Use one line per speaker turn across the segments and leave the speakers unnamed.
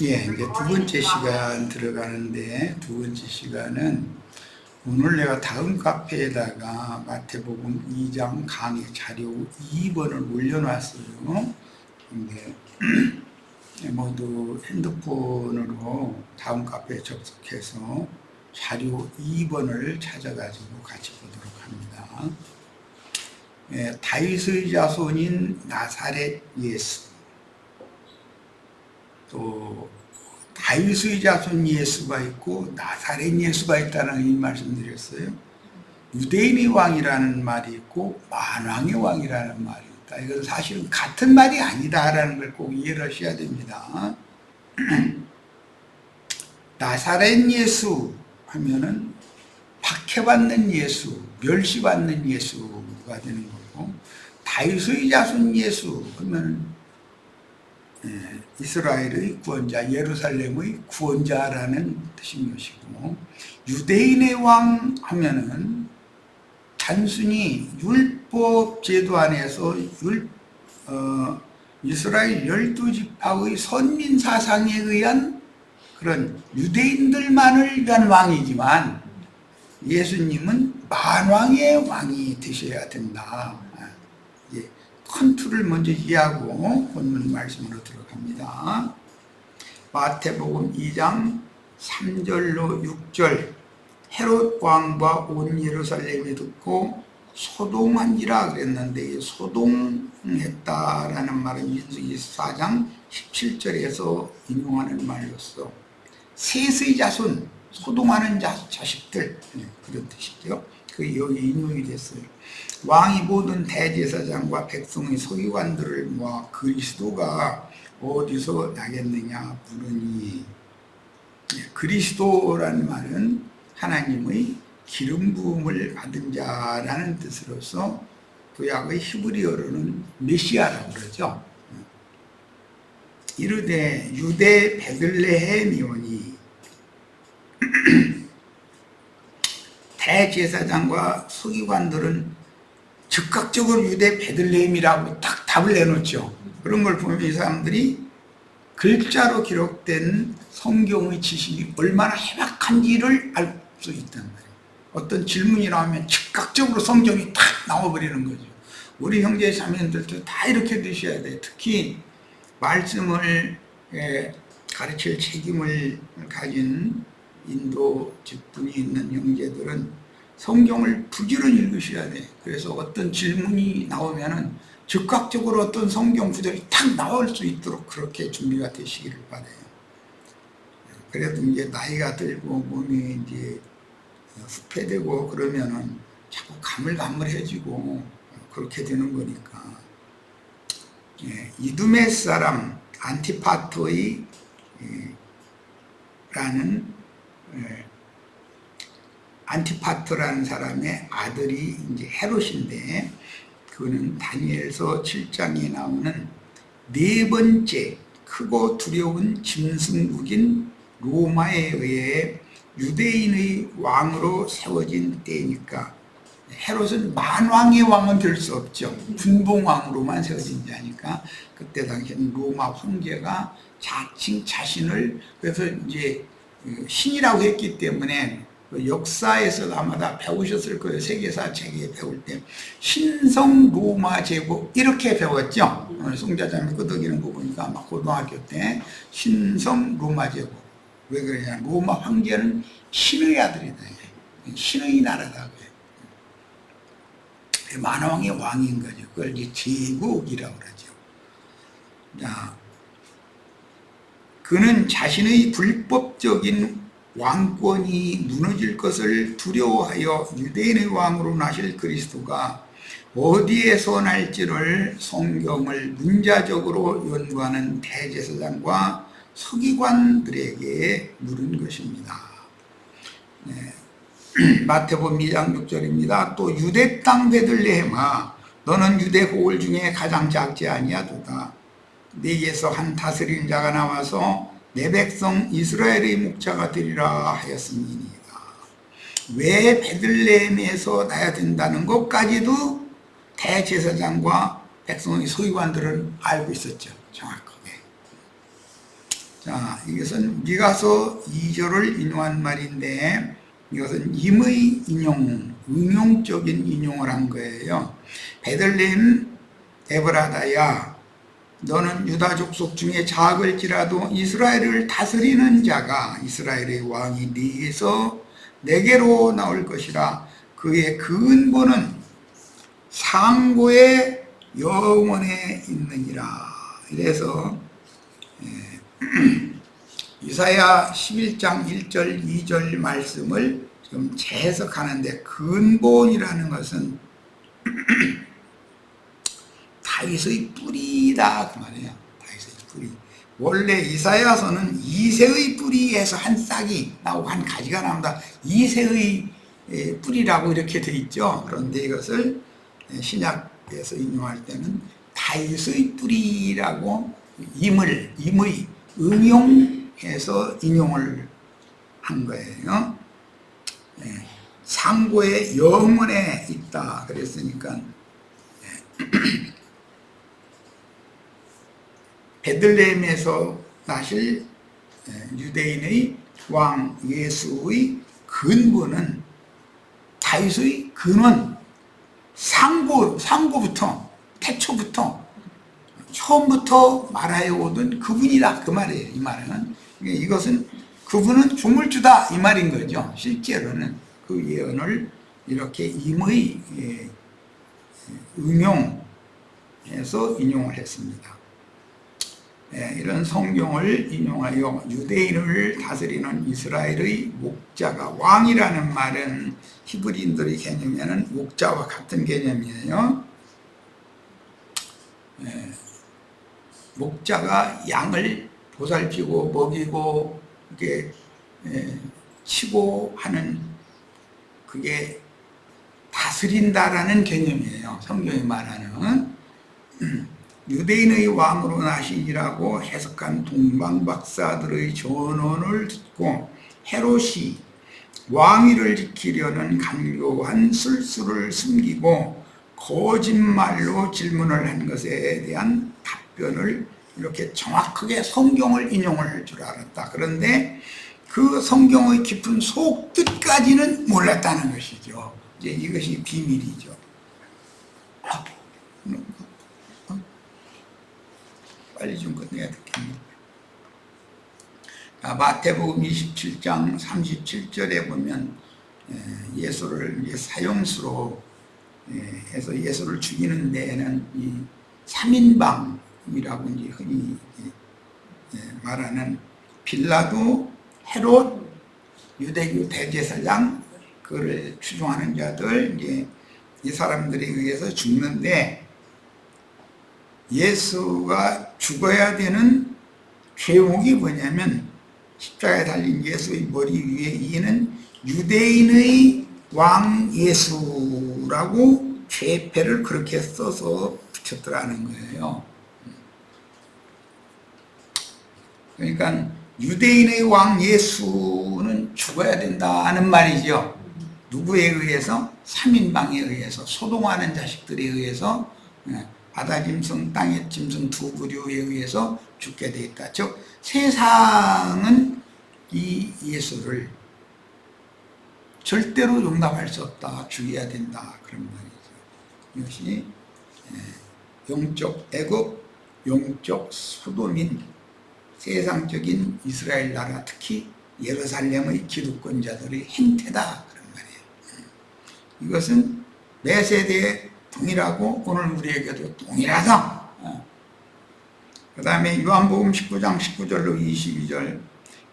예, 이제 두 번째 시간 들어가는데, 두 번째 시간은 오늘 내가 다음 카페에다가 마태복음 2장 강의 자료 2번을 올려놨어요. 근데 모두 핸드폰으로 다음 카페에 접속해서 자료 2번을 찾아가지고 같이 보도록 합니다. 예, 다윗의 자손인 나사렛 예수, 또 다윗의 자손 예수가 있고 나사렛 예수가 있다는 이 말씀드렸어요. 유대인의 왕이라는 말이 있고 만왕의 왕이라는 말이 있다. 이건 사실은 같은 말이 아니다라는 걸 꼭 이해를 하셔야 됩니다. 나사렛 예수 하면은 박해받는 예수, 멸시받는 예수가 되는 거고, 다윗의 자손 예수 하면은 이스라엘의 구원자, 예루살렘의 구원자라는 뜻인 것이고, 유대인의 왕 하면은 단순히 율법 제도 안에서 이스라엘 12지파의 선민 사상에 의한 그런 유대인들만을 위한 왕이지만 예수님은 만왕의 왕이 되셔야 된다. 컨트롤을 먼저 이해하고 본문 말씀으로 들어갑니다. 마태복음 2장 3절로 6절. 헤롯 왕과 온 예루살렘이 듣고 소동한지라 그랬는데, 소동했다라는 말은 민수기 4장 17절에서 인용하는 말로서 셋의 자손, 소동하는 자식들, 그런 뜻이죠. 그 여기 인용이 됐어요. 왕이 모든 대제사장과 백성의 서기관들을 모아 그리스도가 어디서 나겠느냐 물으니, 그리스도라는 말은 하나님의 기름 부음을 받은 자라는 뜻으로서 구약의 히브리어로는 메시아라고 그러죠. 이르되 유대 베들레헴이오니, 대제사장과 서기관들은 즉각적으로 유대 베들레헴이라고 딱 답을 내놓죠. 그런 걸 보면 이 사람들이 글자로 기록된 성경의 지식이 얼마나 해박한지를 알 수 있단 말이에요. 어떤 질문이 나오면 즉각적으로 성경이 탁 나와버리는 거죠. 우리 형제 자매들도 다 이렇게 되셔야 돼요. 특히 말씀을 가르칠 책임을 가진 인도 직분이 있는 형제들은 성경을 부지런히 읽으셔야 돼. 그래서 어떤 질문이 나오면은 즉각적으로 어떤 성경 구절이 탁 나올 수 있도록 그렇게 준비가 되시기를 바라요. 그래도 이제 나이가 들고 몸이 이제 후퇴되고 그러면은 자꾸 가물가물해지고 그렇게 되는 거니까. 이두메 사람 안티파토의 라는 안티파토라는 사람의 아들이 이제 헤롯인데, 그는 다니엘서 7장에 나오는 네 번째 크고 두려운 짐승국인 로마에 의해 유대인의 왕으로 세워진 때니까, 헤롯은 만왕의 왕은 될 수 없죠. 군봉왕으로만 세워진 자니까, 그때 당시에는 로마 황제가 자칭 자신을, 그래서 이제 신이라고 했기 때문에 역사에서 아마 다 배우셨을 거예요. 세계사 책에 배울 때 신성 로마 제국 이렇게 배웠죠. 송자장이 끄덕이는 거 보니까 아마 고등학교 때 신성 로마 제국. 왜 그러냐, 로마 황제는 신의 아들이다, 신의 나라다. 만왕의 왕인 거죠. 그걸 이제 제국이라고 그러죠. 자, 그는 자신의 불법적인 왕권이 무너질 것을 두려워하여 유대인의 왕으로 나실 그리스도가 어디에서 날지를 성경을 문자적으로 연구하는 대제사장과 서기관들에게 물은 것입니다. 마태복음 2장 6절입니다. 또 유대 땅 베들레헴아, 너는 유대 고을 중에 가장 작지 아니하도다. 네게서 한 다스린 자가 나와서 내 백성 이스라엘의 목자가 되리라 하였음이니이다. 왜 베들레헴에서 나야 된다는 것까지도 대제사장과 백성의 서기관들은 알고 있었죠. 정확하게. 자, 이것은 미가서 2절을 인용한 말인데 이것은 임의 인용, 응용적인 인용을 한 거예요. 베들레헴 에브라다야, 너는 유다 족속 중에 작을지라도 이스라엘을 다스리는 자가, 이스라엘의 왕이 네에서 내게로 나올 것이라. 그의 근본은 상고의 영원에 있느니라. 이래서 이사야 11장 1절 2절 말씀을 좀 재해석하는데, 근본이라는 것은 다윗의 뿌리다 그 말이에요. 다윗의 뿌리. 원래 이사야서는 이새의 뿌리에서 한 싹이 나오고 한 가지가 나온다, 이새의 뿌리라고 이렇게 돼 있죠. 그런데 이것을 신약에서 인용할 때는 다윗의 뿌리라고 임의 응용해서 인용을 한 거예요. 상고의 영원에 있다 그랬으니까 베들레헴에서 나실 유대인의 왕 예수의 근본은, 다윗의 근원, 상고부터, 태초부터, 처음부터 말하여 오던 그분이다 그 말이에요. 이 말은, 이것은 그분은 조물주다 이 말인 거죠. 실제로는 그 예언을 이렇게 임의 응용해서 인용을 했습니다. 이런 성경을 인용하여 유대인을 다스리는 이스라엘의 목자가, 왕이라는 말은 히브리인들의 개념에는 목자와 같은 개념이에요. 목자가 양을 보살피고 먹이고 이렇게 치고 하는, 그게 다스린다라는 개념이에요. 성경이 말하는. 유대인의 왕으로 나시니라고 해석한 동방박사들의 전언을 듣고 헤롯이 왕위를 지키려는 간교한 술수를 숨기고 거짓말로 질문을 한 것에 대한 답변을 이렇게 정확하게 성경을 인용을 할 줄 알았다. 그런데 그 성경의 깊은 속뜻까지는 몰랐다는 것이죠. 이제 이것이 비밀이죠. 빨리 좀 끝내야 되겠네. 마태복음 27장 37절에 보면 예수를 사형수로 해서 예수를 죽이는 데에는 이 3인방이라고 이제 흔히 말하는 빌라도, 헤롯, 유대교 대제사장, 그를 추종하는 자들, 이제 이 사람들에 의해서 죽는데, 예수가 죽어야 되는 죄목이 뭐냐면, 십자가에 달린 예수의 머리 위에 이는 유대인의 왕 예수라고 죄패를 그렇게 써서 붙였더라는 거예요. 그러니까 유대인의 왕 예수는 죽어야 된다는 말이죠. 누구에 의해서? 3인방에 의해서, 소동하는 자식들에 의해서, 바다 짐승, 땅의 짐승 두 부류에 의해서 죽게 돼 있다. 즉 세상은 이 예수를 절대로 용납할 수 없다, 죽여야 된다, 그런 말이죠. 이것이 영적 애국, 영적 소돔인 세상적인 이스라엘 나라, 특히 예루살렘의 기득권자들의 행태다, 그런 말이에요. 이것은 매 세대에 동일하고 오늘 우리에게도 동일하다. 그 다음에 요한복음 19장 19절로 22절,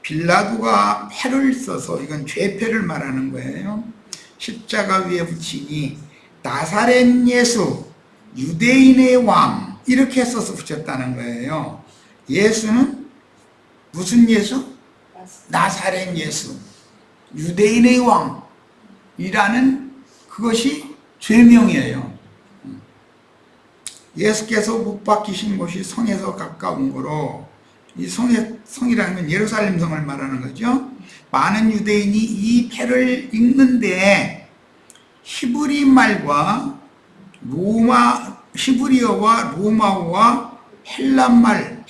빌라도가 패를 써서, 이건 죄패를 말하는 거예요. 십자가 위에 붙이니 나사렛 예수 유대인의 왕, 이렇게 써서 붙였다는 거예요. 예수는 무슨 예수? 나사렛 예수, 유대인의 왕이라는 그것이 죄명이에요. 예수께서 못 박히신 곳이 성에서 가까운 거로, 이 성이라는 건 예루살렘 성을 말하는 거죠. 많은 유대인이 이 패를 읽는데 히브리 말과 히브리어와 로마어와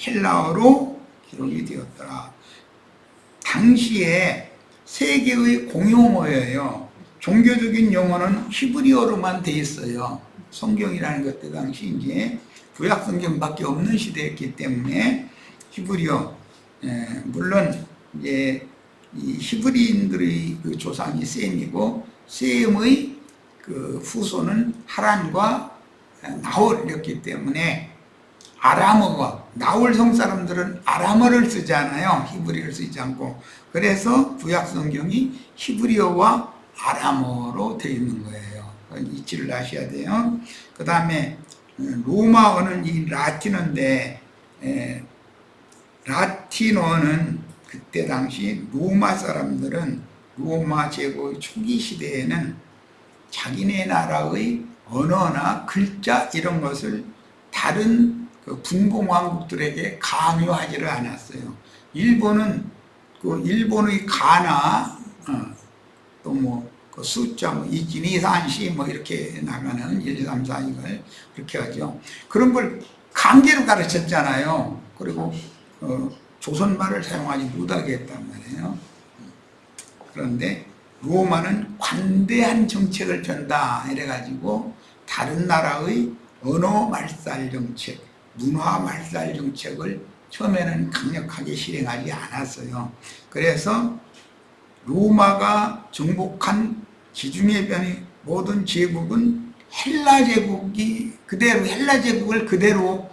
헬라어로 기록이 되었더라. 당시에 세계의 공용어예요. 종교적인 용어는 히브리어로만 돼 있어요. 성경이라는 것 당시 이제 구약 성경밖에 없는 시대였기 때문에 히브리어, 물론 이제 이 히브리인들의 그 조상이 셈이고 셈의 그 후손은 하란과 나홀이었기 때문에 아람어가, 나홀 성 사람들은 아람어를 쓰잖아요. 히브리어를 쓰지 않고. 그래서 구약 성경이 히브리어와 아람어로 되어 있는 거예요. 이치를 아셔야 돼요. 그 다음에 로마어는 이 라틴어인데, 라틴어는 그때 당시 로마 사람들은 로마 제국 초기 시대에는 자기네 나라의 언어나 글자 이런 것을 다른 그 분봉왕국들에게 강요하지를 않았어요. 일본은 그 일본의 가나 또 뭐 그 숫자 뭐 1, 2, 3, 4 뭐 이렇게 나가는 1, 2, 3, 4 이걸 그렇게 하죠. 그런 걸 강제로 가르쳤잖아요. 그리고 조선말을 사용하지 못하게 했단 말이에요. 그런데 로마는 관대한 정책을 편다 이래가지고 다른 나라의 언어 말살 정책, 문화 말살 정책을 처음에는 강력하게 실행하지 않았어요. 그래서 로마가 정복한 지중해 변의 모든 제국은 헬라 제국이 그대로 헬라 제국을 그대로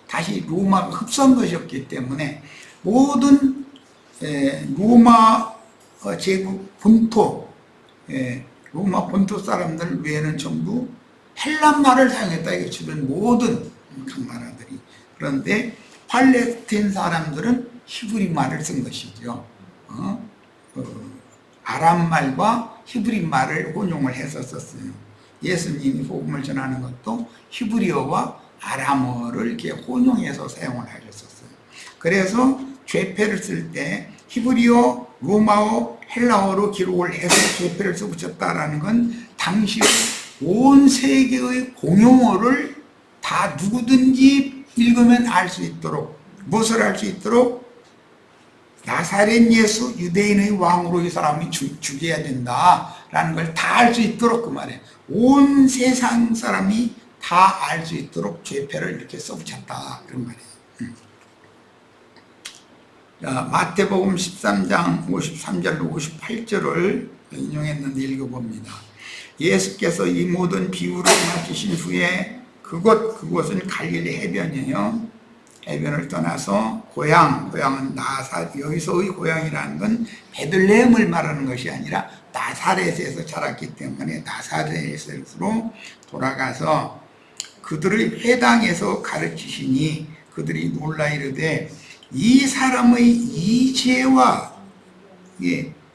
다시 로마가 흡수한 것이었기 때문에 모든 로마 제국 본토, 로마 본토 사람들 외에는 전부 헬란말을 사용했다. 이게 주변 모든 각 나라들이. 그런데 팔레스틴 사람들은 히브리말을 쓴 것이죠. 아람말과 히브리말을 혼용을 해서 썼어요. 예수님이 복음을 전하는 것도 히브리어와 아람어를 이렇게 혼용해서 사용을 하셨었어요. 그래서 죄패를 쓸 때 히브리어, 로마어, 헬라어로 기록을 해서 죄패를 써붙였다라는 건 당시 온 세계의 공용어를 다 누구든지 읽으면 알 수 있도록, 무엇을 알 수 있도록? 나사렛 예수 유대인의 왕으로 이 사람이 죽여야 된다라는 걸 다 알 수 있도록 그 말이에요. 온 세상 사람이 다 알 수 있도록 죄패를 이렇게 써붙였다 그런 말이에요. 자, 마태복음 13장 53절로 58절을 인용했는데 읽어봅니다. 예수께서 이 모든 비유를 마치신 후에 그곳은 갈릴리 해변이에요. 해변을 떠나서 고향은 여기서의 고향이라는 건 베들레헴을 말하는 것이 아니라 나사렛에서 자랐기 때문에 나사렛으로 돌아가서 그들의 회당에서 가르치시니 그들이 놀라 이르되 이 사람의 이죄와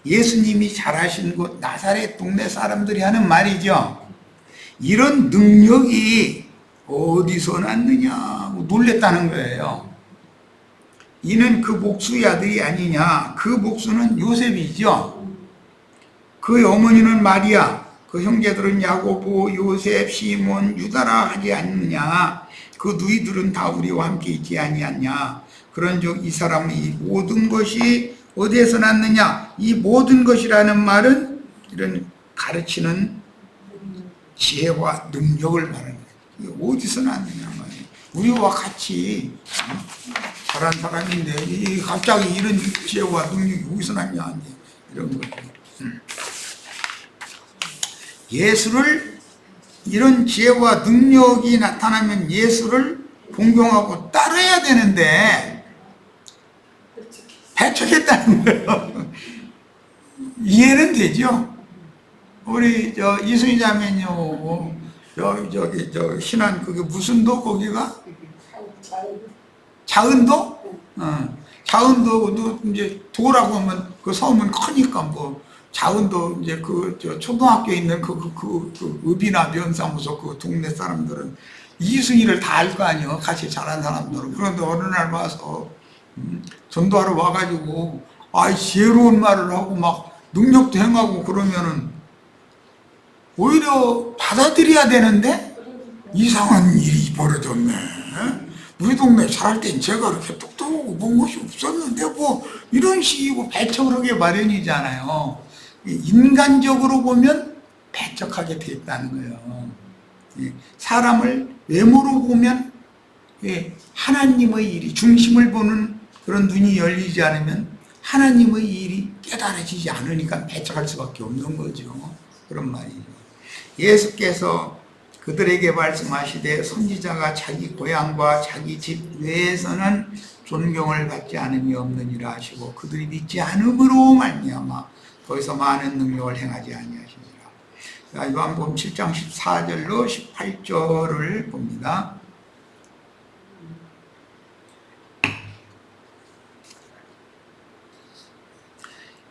예수님이 자라신 곳 나사렛 동네 사람들이 하는 말이죠. 이런 능력이 어디서 났느냐고 놀랬다는 거예요. 이는 그 목수의 아들이 아니냐. 그 목수는 요셉이죠. 그 어머니는 마리아, 그 형제들은 야고보, 요셉, 시몬, 유다라 하지 않느냐. 그 누이들은 다 우리와 함께 있지 아니하냐. 그런즉 이 사람의 이 모든 것이 어디에서 났느냐. 이 모든 것이라는 말은 이런 가르치는 지혜와 능력을 말하는 거예요. 이게 어디서 났느냐 말이에요. 우리와 같이 잘한 사람인데 갑자기 이런 지혜와 능력이 어디서 났냐 이런 거죠. 예수를 이런 지혜와 능력이 나타나면 예수를 존경하고 따라야 되는데 배척했다는 거예요. 이해는 되죠? 우리 이순희 자매요 저기 신안 그게 무슨 도 거기가 자은도? 자은도도 이제 도라고 하면 그 섬은 크니까 뭐 자은도 이제 초등학교에 있는 그 읍이나 면사무소 그 동네 사람들은 이순희를 다 알 거 아니에요. 같이 자란 사람들은. 그런데 어느 날 와서 전도하러 와가지고 지혜로운 말을 하고 막 능력도 행하고 그러면은 오히려 받아들여야 되는데 이상한 일이 벌어졌네. 우리 동네 살할 땐 제가 그렇게 똑똑하고 본 것이 없었는데 뭐 이런 식이고 배척하게 마련이잖아요. 인간적으로 보면 배척하게 돼 있다는 거예요. 사람을 외모로 보면 하나님의 일이 중심을 보는 그런 눈이 열리지 않으면 하나님의 일이 깨달아지지 않으니까 배척할 수밖에 없는 거죠. 그런 말이죠. 예수께서 그들에게 말씀하시되 선지자가 자기 고향과 자기 집 외에서는 존경을 받지 않음이 없느니라 하시고 그들이 믿지 않음으로 말미암아 거기서 많은 능력을 행하지 아니하시니라. 요한복음 7장 14절로 18절을 봅니다.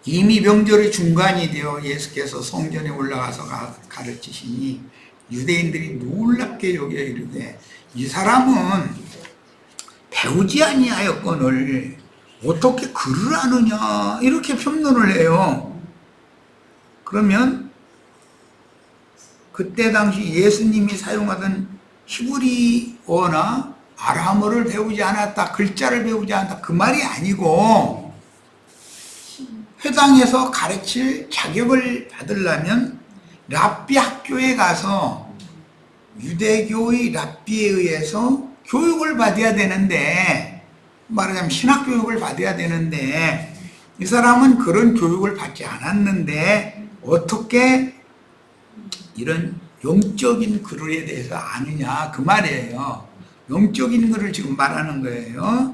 이미 명절의 중간이 되어 예수께서 성전에 올라가서 가르치시니 유대인들이 놀랍게 여겨 이르되 이 사람은 배우지 아니하였거늘 어떻게 글을 아느냐 이렇게 평론을 해요. 그러면 그때 당시 예수님이 사용하던 히브리어나 아람어를 배우지 않았다, 글자를 배우지 않았다 그 말이 아니고 회당에서 가르칠 자격을 받으려면 랍비 학교에 가서 유대교의 랍비에 의해서 교육을 받아야 되는데, 말하자면 신학교육을 받아야 되는데 이 사람은 그런 교육을 받지 않았는데 어떻게 이런 영적인 글에 대해서 아느냐 그 말이에요. 영적인 글을 지금 말하는 거예요.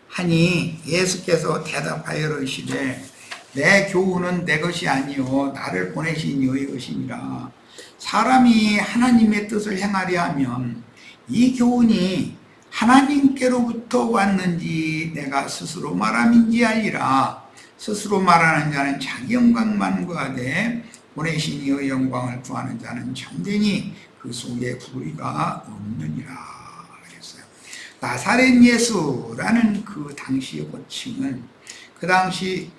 하니 예수께서 대답하여 이르시되 내 교훈은 내 것이 아니요 나를 보내신 이의 것이니라. 사람이 하나님의 뜻을 행하려 하면 이 교훈이 하나님께로부터 왔는지 내가 스스로 말함인지 알리라. 스스로 말하는 자는 자기 영광만 구하되 보내신 이의 영광을 구하는 자는 참되니 그 속에 불의가 없느니라 그랬어요. 나사렛 예수라는 그 당시의 호칭은 그 당시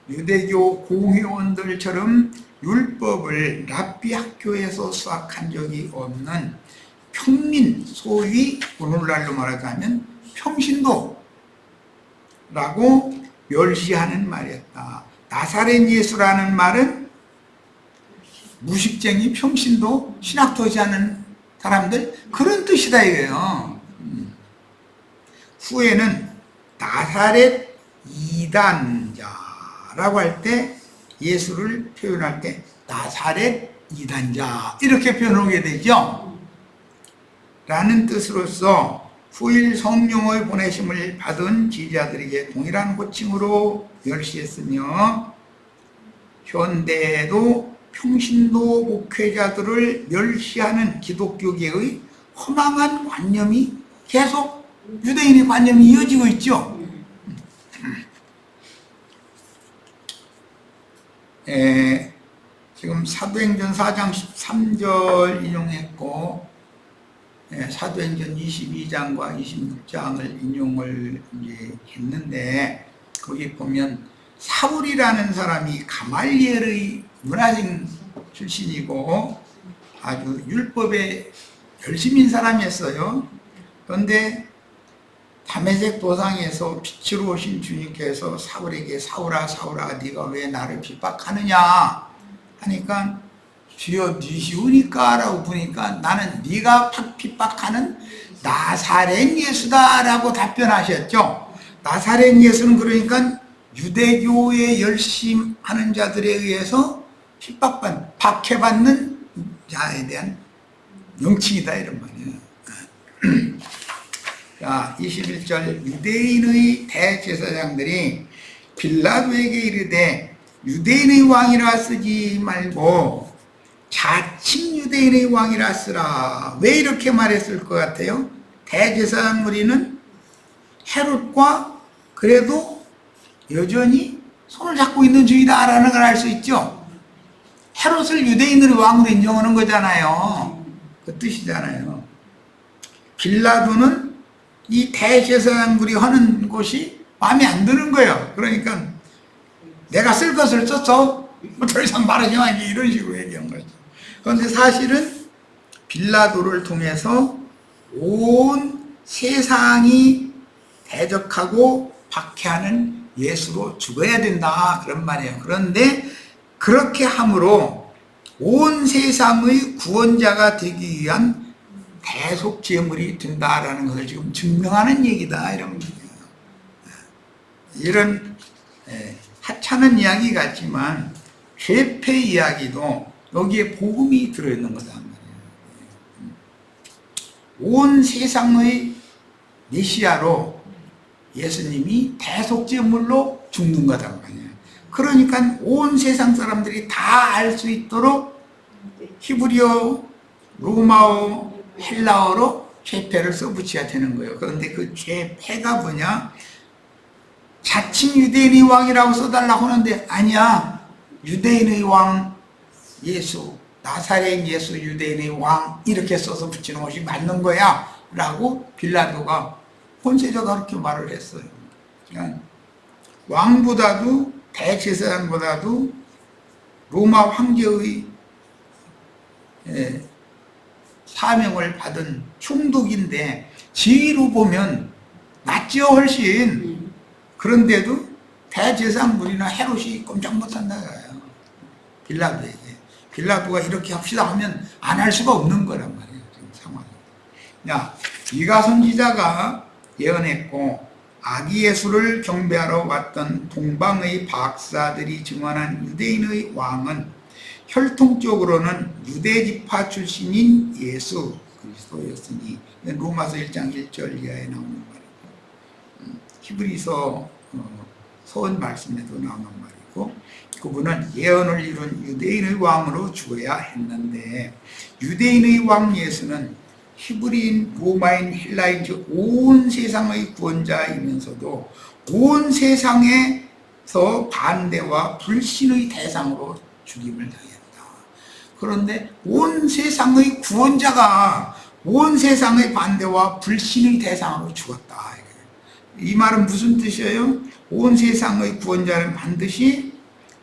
유대교 공회원들처럼 율법을 랍비 학교에서 수학한 적이 없는 평민, 소위 오늘날로 말하자면 평신도라고 멸시하는 말이었다. 나사렛 예수라는 말은 무식쟁이, 평신도, 신학도 하지 않은 사람들 그런 뜻이다 이거예요. 후에는 나사렛 이단자라고 할 때 예수를 표현할 때 나사렛 이단자 이렇게 표현하게 되죠. 라는 뜻으로서 후일 성령의 보내심을 받은 지지자들에게 동일한 호칭으로 멸시했으며 현대에도 평신도 목회자들을 멸시하는 기독교계의 허망한 관념이 계속 유대인의 관념이 이어지고 있죠. 지금 사도행전 4장 13절 인용했고 사도행전 22장과 26장을 인용을 이제 했는데 거기 보면 사울이라는 사람이 가말리엘의 문화생 출신이고 아주 율법에 열심인 사람이었어요. 그런데 다메섹 도상에서 빛으로 오신 주님께서 사울에게 사울아 사울아 네가 왜 나를 핍박하느냐 하니까 주여 니시우니까 라고 부르니까 나는 네가 핍박하는 나사렛 예수다 라고 답변하셨죠. 나사렛 예수는 그러니까 유대교에 열심하는 자들에 의해서 박해받는 자에 대한 명칭이다 이런 말이에요. 자, 21절 유대인의 대제사장들이 빌라도에게 이르되 유대인의 왕이라 쓰지 말고 자칭 유대인의 왕이라 쓰라. 왜 이렇게 말했을 것 같아요? 대제사장 무리는 헤롯과 그래도 여전히 손을 잡고 있는 중이다라는 걸 알 수 있죠. 헤롯을 유대인의 왕으로 인정하는 거잖아요. 그 뜻이잖아요. 빌라도는 이 대제사장들이 하는 것이 마음에 안 드는 거예요. 그러니까 내가 쓸 것을 썼어. 더 이상 말하지 마. 이런 식으로 얘기한 거죠. 그런데 사실은 빌라도를 통해서 온 세상이 대적하고 박해하는 예수로 죽어야 된다 그런 말이에요. 그런데 그렇게 함으로 온 세상의 구원자가 되기 위한 대속제물이 된다라는 것을 지금 증명하는 얘기다 이런 거예요. 이런 하찮은 이야기 같지만 죄패 이야기도 여기에 복음이 들어있는 거다 말이에요. 온 세상의 메시아로 예수님이 대속제물로 죽는 거다 말이에요. 그러니까 온 세상 사람들이 다 알 수 있도록 히브리어, 로마어, 헬라어로 죄패를 써붙여야 되는 거예요. 그런데 그 죄패가 뭐냐? 자칭 유대인의 왕이라고 써달라고 하는데 아니야. 유대인의 왕 예수, 나사렛 예수 유대인의 왕 이렇게 써서 붙이는 것이 맞는 거야 라고 빌라도가 본세자가 그렇게 말을 했어요. 그냥 왕보다도 대제사장보다도 로마 황제의 사명을 받은 총독인데 지위로 보면 낫죠 훨씬. 그런데도 대제사장들이나 헤롯이 꼼짝 못한다고요. 빌라도에게. 빌라도가 이렇게 합시다 하면 안 할 수가 없는 거란 말이에요. 지금 상황이. 야, 이가 선지자가 예언했고 아기 예수를 경배하러 왔던 동방의 박사들이 증언한 유대인의 왕은 혈통적으로는 유대지파 출신인 예수 그리스도였으니 로마서 1장 1절 이하에 나오는 말이고 히브리서 서원 말씀에도 나오는 말이고 그분은 예언을 이룬 유대인의 왕으로 죽어야 했는데 유대인의 왕 예수는 히브리인, 로마인, 헬라인 즉 온 세상의 구원자이면서도 온 세상에서 반대와 불신의 대상으로 죽임을 당했다. 그런데 온 세상의 구원자가 온 세상의 반대와 불신의 대상으로 죽었다. 이 말은 무슨 뜻이에요? 온 세상의 구원자는 반드시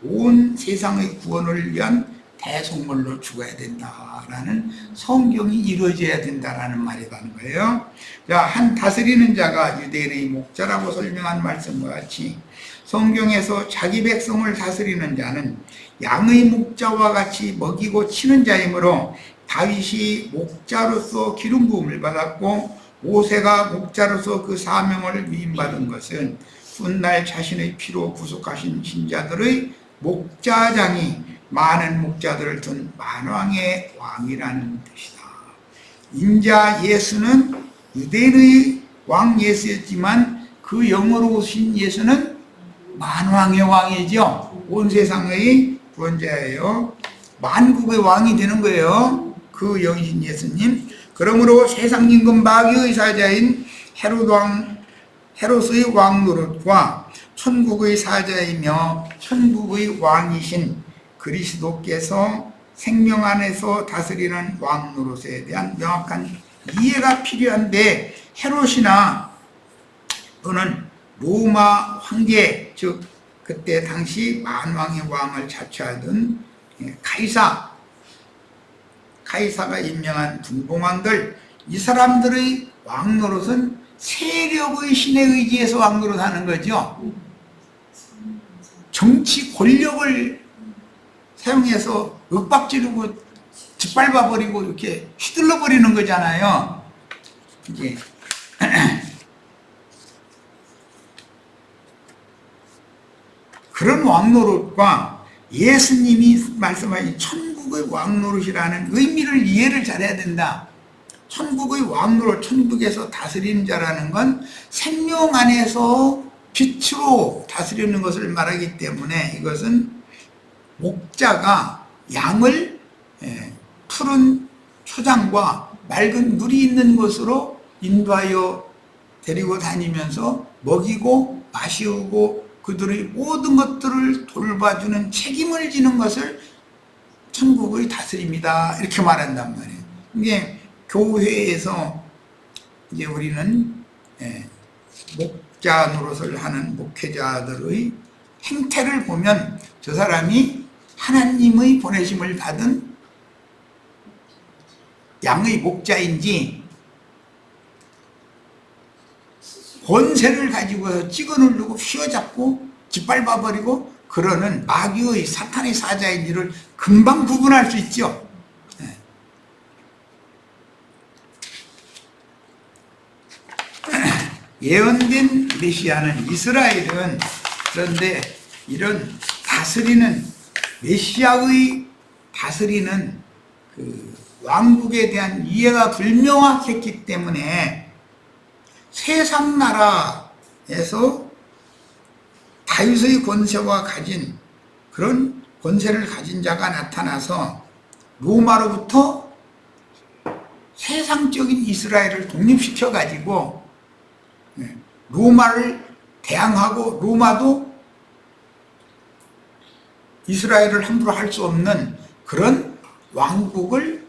온 세상의 구원을 위한 대속물로 죽어야 된다라는 성경이 이루어져야 된다라는 말이라는 거예요. 자, 한 다스리는 자가 유대인의 목자라고 설명한 말씀과 같이 성경에서 자기 백성을 다스리는 자는 양의 목자와 같이 먹이고 치는 자이므로 다윗이 목자로서 기름 부음을 받았고 모세가 목자로서 그 사명을 위임받은 것은 훗날 자신의 피로 구속하신 신자들의 목자장이 많은 목자들을 둔 만왕의 왕이라는 뜻이다. 인자 예수는 유대인의 왕 예수였지만 그 영으로 오신 예수는 만왕의 왕이죠. 온 세상의 구원자예요. 만국의 왕이 되는 거예요. 그 영이신 예수님. 그러므로 세상 임금 마귀의 사자인 헤롯의 왕 노릇과 천국의 사자이며 천국의 왕이신 그리스도께서 생명 안에서 다스리는 왕 노릇에 대한 명확한 이해가 필요한데 헤롯이나 또는 로마 황제 즉 그때 당시 만왕의 왕을 자처하던 카이사가 임명한 분봉왕들 이 사람들의 왕 노릇은 세력의 신에 의지해서 왕 노릇하는 거죠. 정치 권력을 사용해서 윽박지르고 짓밟아버리고 이렇게 휘둘러버리는 거잖아요. 이제 그런 왕노릇과 예수님이 말씀하신 천국의 왕노릇이라는 의미를 이해를 잘해야 된다. 천국의 왕노릇, 천국에서 다스리는 자라는 건 생명 안에서 빛으로 다스리는 것을 말하기 때문에 이것은 목자가 양을 푸른 초장과 맑은 물이 있는 곳으로 인도하여 데리고 다니면서 먹이고 마시우고 그들의 모든 것들을 돌봐주는 책임을 지는 것을 천국의 다스림이다 이렇게 말한단 말이에요. 이게 교회에서 이제 우리는 목자 노릇을 하는 목회자들의 행태를 보면 저 사람이 하나님의 보내심을 받은 양의 목자인지 권세를 가지고 찍어 누르고 휘어잡고 짓밟아버리고 그러는 마귀의 사탄의 사자인 일을 금방 구분할 수 있죠. 예언된 메시아는 이스라엘은, 그런데 이런 다스리는 메시아의 다스리는 그 왕국에 대한 이해가 불명확했기 때문에 세상 나라에서 다윗의 권세와 가진 그런 권세를 가진 자가 나타나서 로마로부터 세상적인 이스라엘을 독립시켜 가지고 로마를 대항하고 로마도 이스라엘을 함부로 할 수 없는 그런 왕국을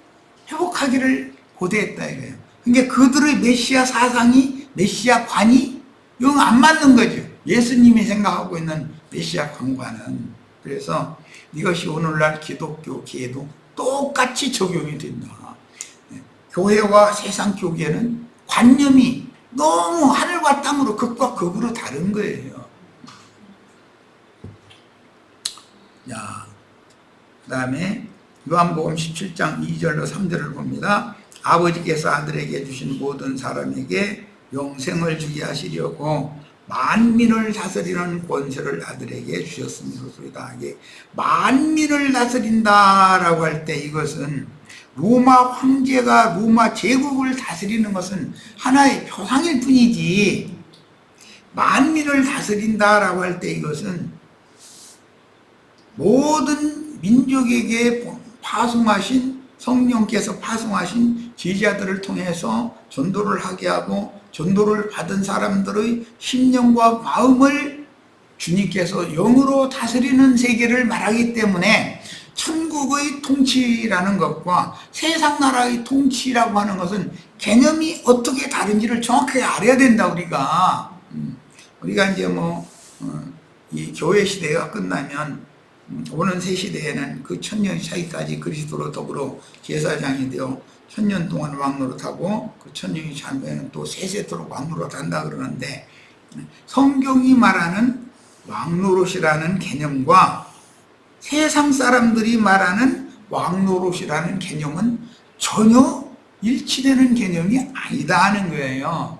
회복하기를 고대했다 이거예요. 그러니까 그들의 메시아 사상이, 메시아 관이 영 안 맞는 거죠. 예수님이 생각하고 있는 메시아 관과는. 그래서 이것이 오늘날 기독교계에도 똑같이 적용이 된다. 교회와 세상 교계는 관념이 너무 하늘과 땅으로 극과 극으로 다른 거예요. 자, 그 다음에 요한복음 17장 2절로 3절을 봅니다. 아버지께서 아들에게 주신 모든 사람에게 영생을 주게 하시려고 만민을 다스리는 권세를 아들에게 주셨으니 그렇소이다. 만민을 다스린다라고 할 때 이것은 로마 황제가 로마 제국을 다스리는 것은 하나의 표상일 뿐이지, 만민을 다스린다라고 할 때 이것은 모든 민족에게 파송하신 성령께서 파송하신 제자들을 통해서 전도를 하게 하고 전도를 받은 사람들의 심령과 마음을 주님께서 영으로 다스리는 세계를 말하기 때문에 천국의 통치라는 것과 세상 나라의 통치라고 하는 것은 개념이 어떻게 다른지를 정확하게 알아야 된다. 우리가 이제 이 교회 시대가 끝나면 오는 새 시대에는 그 천년 차기까지 그리스도로 더불어 제사장이 되어 천년 동안 왕노릇하고 그 천년이 참되면 또 세세토록 왕노릇한다 그러는데, 성경이 말하는 왕노릇이라는 개념과 세상 사람들이 말하는 왕노릇이라는 개념은 전혀 일치되는 개념이 아니다 하는 거예요.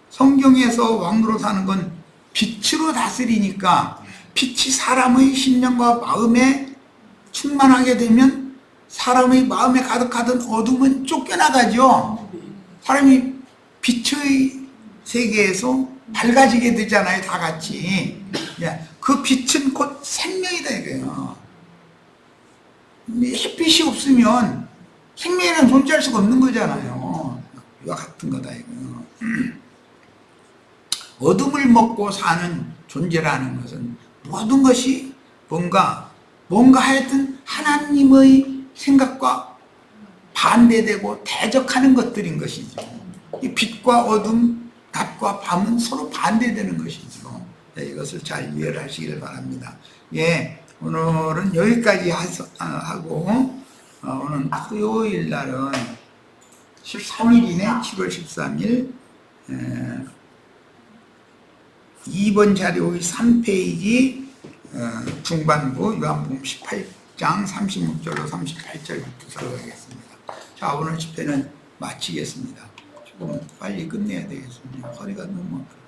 성경에서 왕노릇하는 건 빛으로 다스리니까 빛이 사람의 심령과 마음에 충만하게 되면 사람의 마음에 가득하던 어둠은 쫓겨나가죠. 사람이 빛의 세계에서 밝아지게 되잖아요, 다 같이. 그 빛은 곧 생명이다 이거예요. 햇빛이 없으면 생명이란 존재할 수가 없는 거잖아요. 이와 같은 거다 이거예요. 어둠을 먹고 사는 존재라는 것은 모든 것이 뭔가 하여튼 하나님의 생각과 반대되고 대적하는 것들인 것이죠. 이 빛과 어둠, 낮과 밤은 서로 반대되는 것이죠. 이것을 잘 이해를 하시길 바랍니다. 오늘은 여기까지 하고 오늘 토요일 날은 13일이네. 7월 13일 2번 자료의 3페이지 중반부 요한복음 18장 36절로 38절부터 들어가겠습니다. 자, 오늘 집회는 마치겠습니다. 조금 빨리 끝내야 되겠습니다. 허리가 너무 아프다.